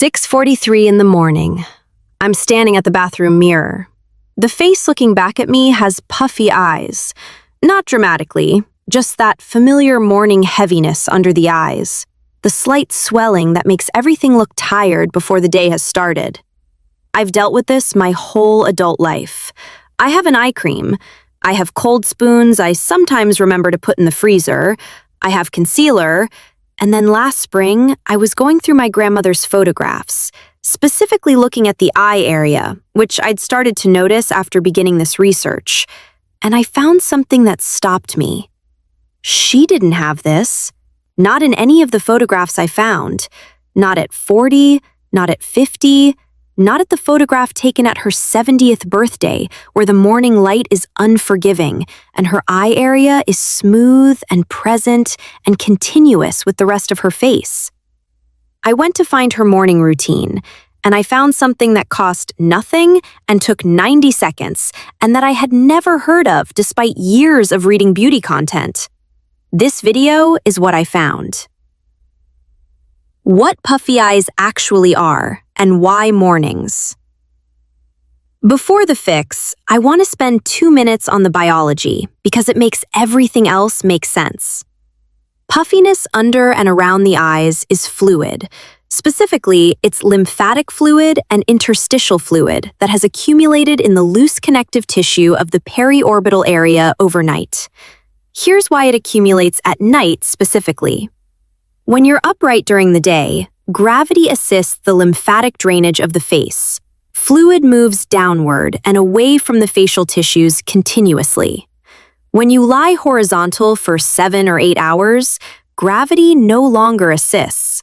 6:43 in the morning. I'm standing at the bathroom mirror. The face looking back at me has puffy eyes. Not dramatically, just that familiar morning heaviness under the eyes. The slight swelling that makes everything look tired before the day has started. I've dealt with this my whole adult life. I have an eye cream. I have cold spoons I sometimes remember to put in the freezer. I have concealer. And then last spring, I was going through my grandmother's photographs, specifically looking at the eye area, which I'd started to notice after beginning this research. And I found something that stopped me. She didn't have this. Not in any of the photographs I found. Not at 40, not at 50, not at the photograph taken at her 70th birthday, where the morning light is unforgiving and her eye area is smooth and present and continuous with the rest of her face. I went to find her morning routine, and I found something that cost nothing and took 90 seconds, and that I had never heard of despite years of reading beauty content. This video is what I found. What puffy eyes actually are, and why mornings. Before the fix, I want to spend 2 minutes on the biology because it makes everything else make sense. Puffiness under and around the eyes is fluid. Specifically, it's lymphatic fluid and interstitial fluid that has accumulated in the loose connective tissue of the periorbital area overnight. Here's why it accumulates at night specifically. When you're upright during the day, gravity assists the lymphatic drainage of the face. Fluid moves downward and away from the facial tissues continuously. When you lie horizontal for 7 or 8 hours, gravity no longer assists.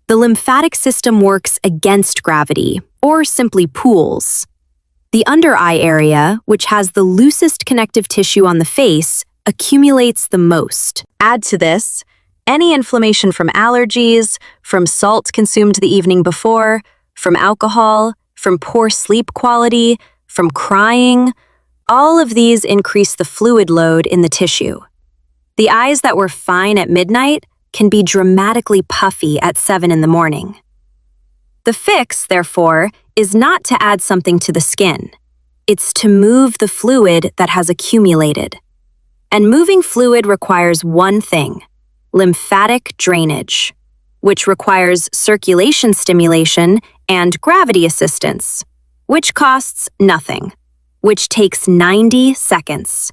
The lymphatic system works against gravity, or simply pools. The under eye area, which has the loosest connective tissue on the face, accumulates the most. Add to this, any inflammation from allergies, from salt consumed the evening before, from alcohol, from poor sleep quality, from crying, all of these increase the fluid load in the tissue. The eyes that were fine at midnight can be dramatically puffy at 7 in the morning. The fix, therefore, is not to add something to the skin. It's to move the fluid that has accumulated. And moving fluid requires one thing: lymphatic drainage, which requires circulation stimulation and gravity assistance, which costs nothing, which takes 90 seconds,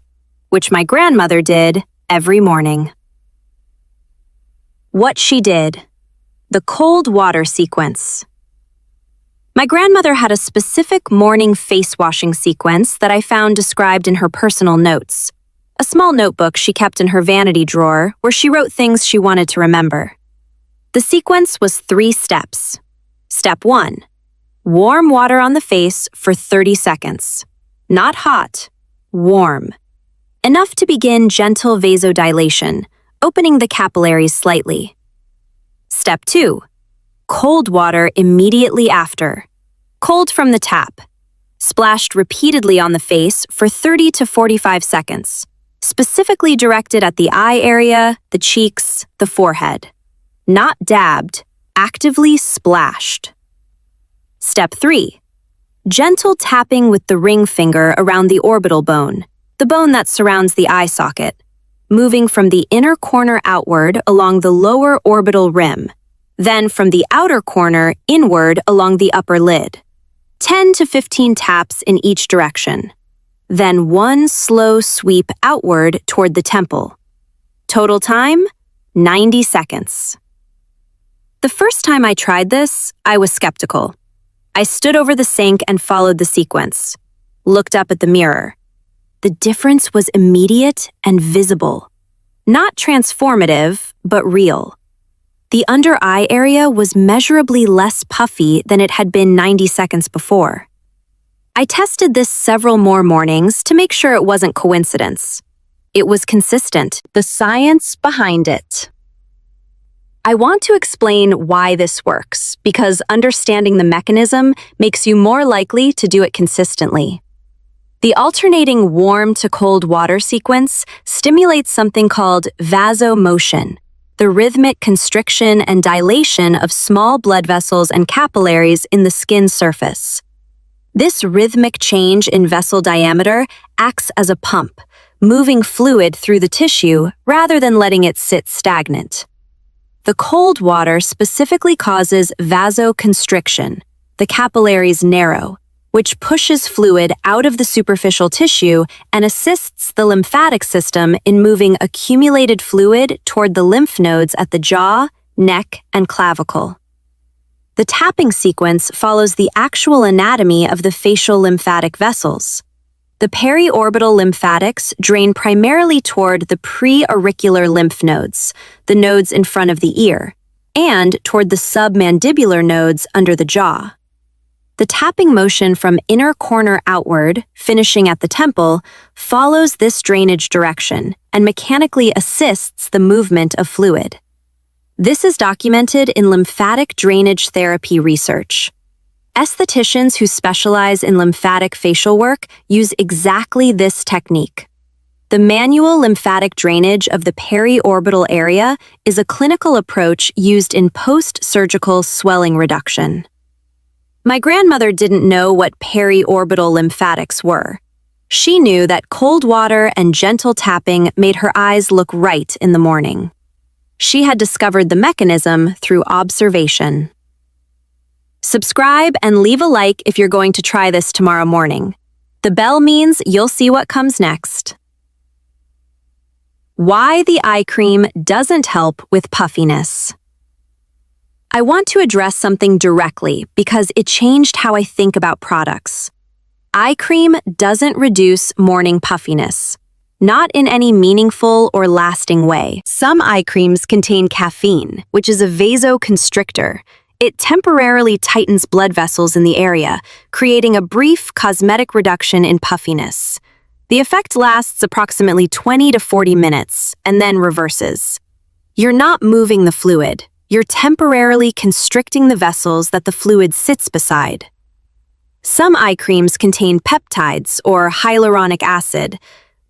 which my grandmother did every morning. What she did. The cold water sequence. My grandmother had a specific morning face washing sequence that I found described in her personal notes. A small notebook she kept in her vanity drawer where she wrote things she wanted to remember. The sequence was 3 steps. Step 1. Warm water on the face for 30 seconds. Not hot, warm. Enough to begin gentle vasodilation, opening the capillaries slightly. Step 2. Cold water immediately after. Cold from the tap. Splashed repeatedly on the face for 30 to 45 seconds. Specifically directed at the eye area, the cheeks, the forehead. Not dabbed, actively splashed. Step 3. Gentle tapping with the ring finger around the orbital bone, the bone that surrounds the eye socket, moving from the inner corner outward along the lower orbital rim, then from the outer corner inward along the upper lid. 10 to 15 taps in each direction. Then one slow sweep outward toward the temple. Total time, 90 seconds. The first time I tried this, I was skeptical. I stood over the sink and followed the sequence. Looked up at the mirror. The difference was immediate and visible. Not transformative, but real. The under eye area was measurably less puffy than it had been 90 seconds before. I tested this several more mornings to make sure it wasn't coincidence. It was consistent, the science behind it. I want to explain why this works, because understanding the mechanism makes you more likely to do it consistently. The alternating warm to cold water sequence stimulates something called vasomotion, the rhythmic constriction and dilation of small blood vessels and capillaries in the skin surface. This rhythmic change in vessel diameter acts as a pump, moving fluid through the tissue rather than letting it sit stagnant. The cold water specifically causes vasoconstriction. The capillaries narrow, which pushes fluid out of the superficial tissue and assists the lymphatic system in moving accumulated fluid toward the lymph nodes at the jaw, neck, and clavicle. The tapping sequence follows the actual anatomy of the facial lymphatic vessels. The periorbital lymphatics drain primarily toward the preauricular lymph nodes, the nodes in front of the ear, and toward the submandibular nodes under the jaw. The tapping motion from inner corner outward, finishing at the temple, follows this drainage direction and mechanically assists the movement of fluid. This is documented in lymphatic drainage therapy research. Estheticians who specialize in lymphatic facial work use exactly this technique. The manual lymphatic drainage of the periorbital area is a clinical approach used in post-surgical swelling reduction. My grandmother didn't know what periorbital lymphatics were. She knew that cold water and gentle tapping made her eyes look right in the morning. She had discovered the mechanism through observation. Subscribe and leave a like if you're going to try this tomorrow morning. The bell means you'll see what comes next. Why the eye cream doesn't help with puffiness. I want to address something directly because it changed how I think about products. Eye cream doesn't reduce morning puffiness, not in any meaningful or lasting way. Some eye creams contain caffeine, which is a vasoconstrictor. It temporarily tightens blood vessels in the area, creating a brief cosmetic reduction in puffiness. The effect lasts approximately 20 to 40 minutes and then reverses. You're not moving the fluid. You're temporarily constricting the vessels that the fluid sits beside. Some eye creams contain peptides or hyaluronic acid.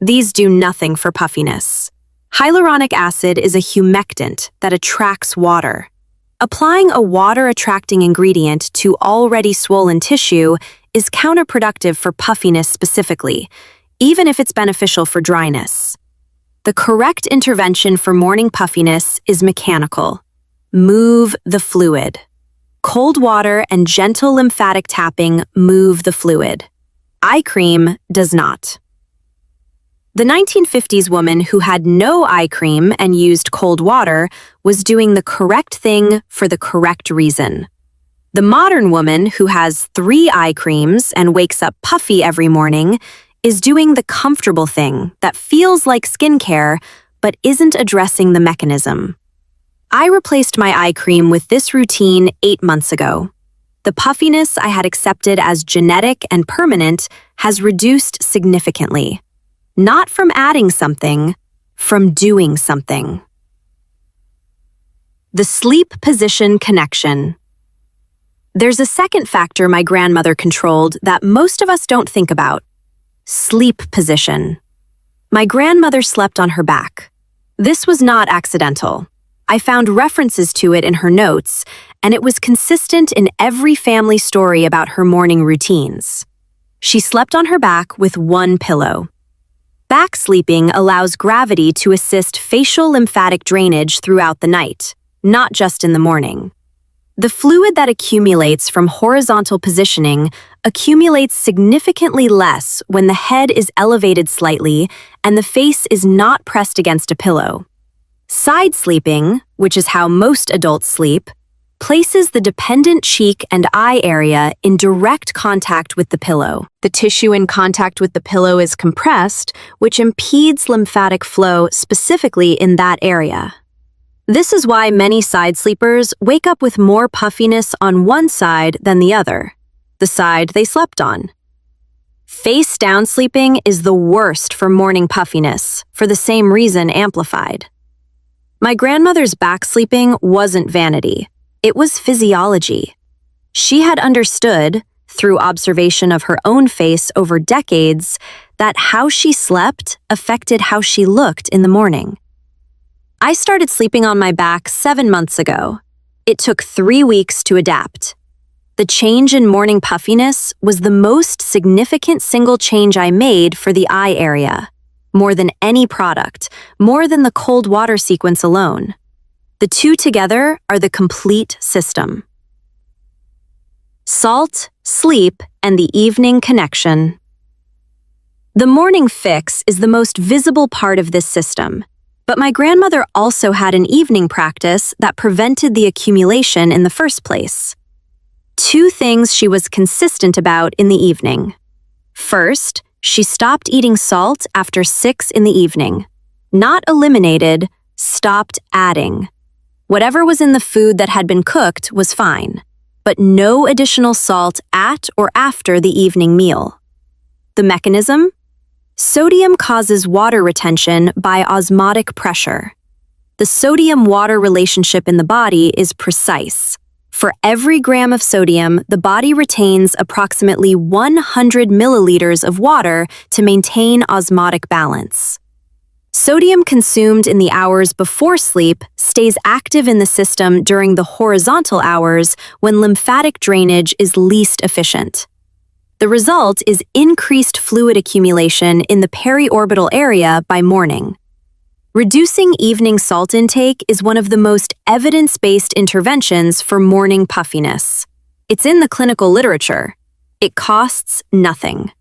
These do nothing for puffiness. Hyaluronic acid is a humectant that attracts water. Applying a water-attracting ingredient to already swollen tissue is counterproductive for puffiness specifically, even if it's beneficial for dryness. The correct intervention for morning puffiness is mechanical. Move the fluid. Cold water and gentle lymphatic tapping move the fluid. Eye cream does not. The 1950s woman who had no eye cream and used cold water was doing the correct thing for the correct reason. The modern woman who has 3 eye creams and wakes up puffy every morning is doing the comfortable thing that feels like skincare but isn't addressing the mechanism. I replaced my eye cream with this routine 8 months ago. The puffiness I had accepted as genetic and permanent has reduced significantly. Not from adding something, from doing something. The sleep position connection. There's a second factor my grandmother controlled that most of us don't think about. Sleep position. My grandmother slept on her back. This was not accidental. I found references to it in her notes, and it was consistent in every family story about her morning routines. She slept on her back with one pillow. Back sleeping allows gravity to assist facial lymphatic drainage throughout the night, not just in the morning. The fluid that accumulates from horizontal positioning accumulates significantly less when the head is elevated slightly and the face is not pressed against a pillow. Side sleeping, which is how most adults sleep, places the dependent cheek and eye area in direct contact with the pillow. The tissue in contact with the pillow is compressed, which impedes lymphatic flow specifically in that area. This is why many side sleepers wake up with more puffiness on one side than the other, the side they slept on. Face down sleeping is the worst for morning puffiness, for the same reason amplified. My grandmother's back sleeping wasn't vanity. It was physiology. She had understood, through observation of her own face over decades, that how she slept affected how she looked in the morning. I started sleeping on my back 7 months ago. It took 3 weeks to adapt. The change in morning puffiness was the most significant single change I made for the eye area. More than any product, more than the cold water sequence alone. The two together are the complete system. Salt, sleep, and the evening connection. The morning fix is the most visible part of this system, but my grandmother also had an evening practice that prevented the accumulation in the first place. 2 things she was consistent about in the evening. First, she stopped eating salt after 6 in the evening. Not eliminated, stopped adding. Whatever was in the food that had been cooked was fine, but no additional salt at or after the evening meal. The mechanism? Sodium causes water retention by osmotic pressure. The sodium-water relationship in the body is precise. For every gram of sodium, the body retains approximately 100 milliliters of water to maintain osmotic balance. Sodium consumed in the hours before sleep stays active in the system during the horizontal hours when lymphatic drainage is least efficient. The result is increased fluid accumulation in the periorbital area by morning. Reducing evening salt intake is one of the most evidence-based interventions for morning puffiness. It's in the clinical literature. It costs nothing.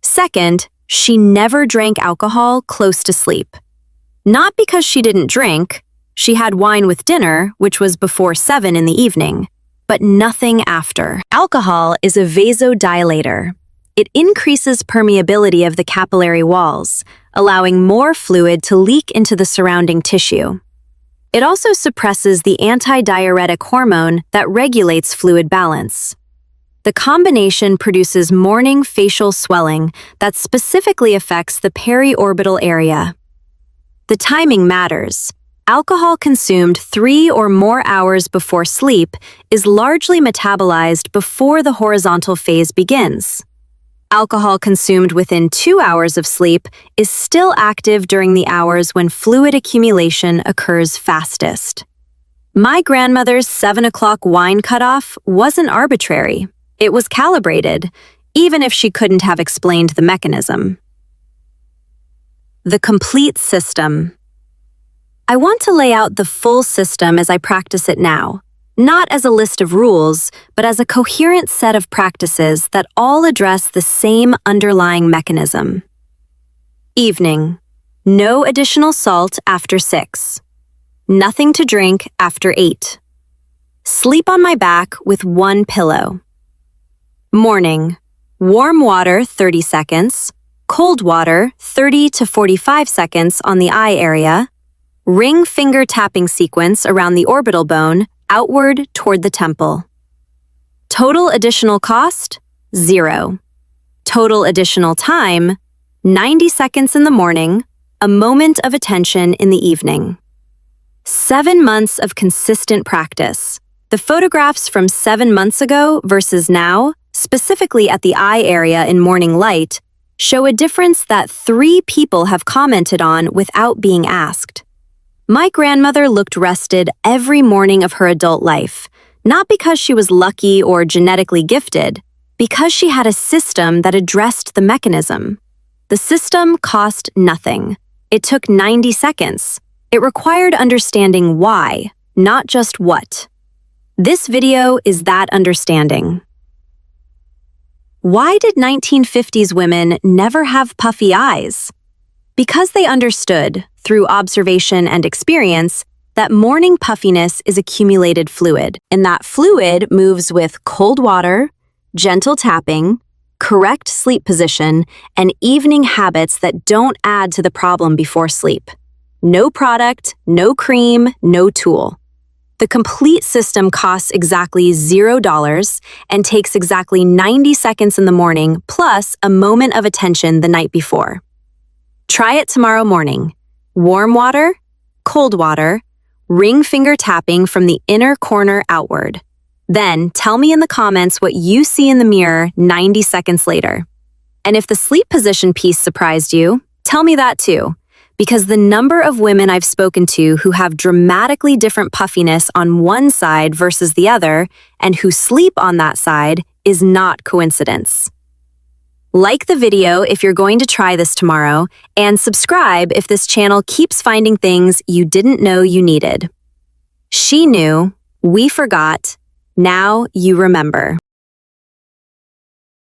Second, she never drank alcohol close to sleep. Not because she didn't drink. She had wine with dinner, which was before 7 in the evening, but nothing after. Alcohol is a vasodilator. It increases permeability of the capillary walls, allowing more fluid to leak into the surrounding tissue. It also suppresses the antidiuretic hormone that regulates fluid balance. The combination produces morning facial swelling that specifically affects the periorbital area. The timing matters. Alcohol consumed 3 or more hours before sleep is largely metabolized before the horizontal phase begins. Alcohol consumed within 2 hours of sleep is still active during the hours when fluid accumulation occurs fastest. My grandmother's 7 o'clock wine cutoff wasn't arbitrary. It was calibrated, even if she couldn't have explained the mechanism. The complete system. I want to lay out the full system as I practice it now, not as a list of rules, but as a coherent set of practices that all address the same underlying mechanism. Evening. No additional salt after 6. Nothing to drink after 8. Sleep on my back with 1 pillow. Morning. Warm water 30 seconds, cold water 30 to 45 seconds on the eye area, ring finger tapping sequence around the orbital bone, outward toward the temple. Total additional cost, 0. Total additional time, 90 seconds in the morning, a moment of attention in the evening. 7 months of consistent practice. The photographs from 7 months ago versus now, specifically at the eye area in morning light, show a difference that 3 people have commented on without being asked. My grandmother looked rested every morning of her adult life, not because she was lucky or genetically gifted, because she had a system that addressed the mechanism. The system cost nothing. It took 90 seconds. It required understanding why, not just what. This video is that understanding. Why did 1950s women never have puffy eyes? Because they understood, through observation and experience, that morning puffiness is accumulated fluid, and that fluid moves with cold water, gentle tapping, correct sleep position, and evening habits that don't add to the problem before sleep. No product, no cream, no tool. The complete system costs exactly $0 and takes exactly 90 seconds in the morning plus a moment of attention the night before. Try it tomorrow morning. Warm water, cold water, ring finger tapping from the inner corner outward. Then tell me in the comments what you see in the mirror 90 seconds later. And if the sleep position piece surprised you, tell me that too. because the number of women I've spoken to who have dramatically different puffiness on one side versus the other and who sleep on that side is not coincidence. Like the video if you're going to try this tomorrow, and subscribe if this channel keeps finding things you didn't know you needed. She knew, we forgot, now you remember.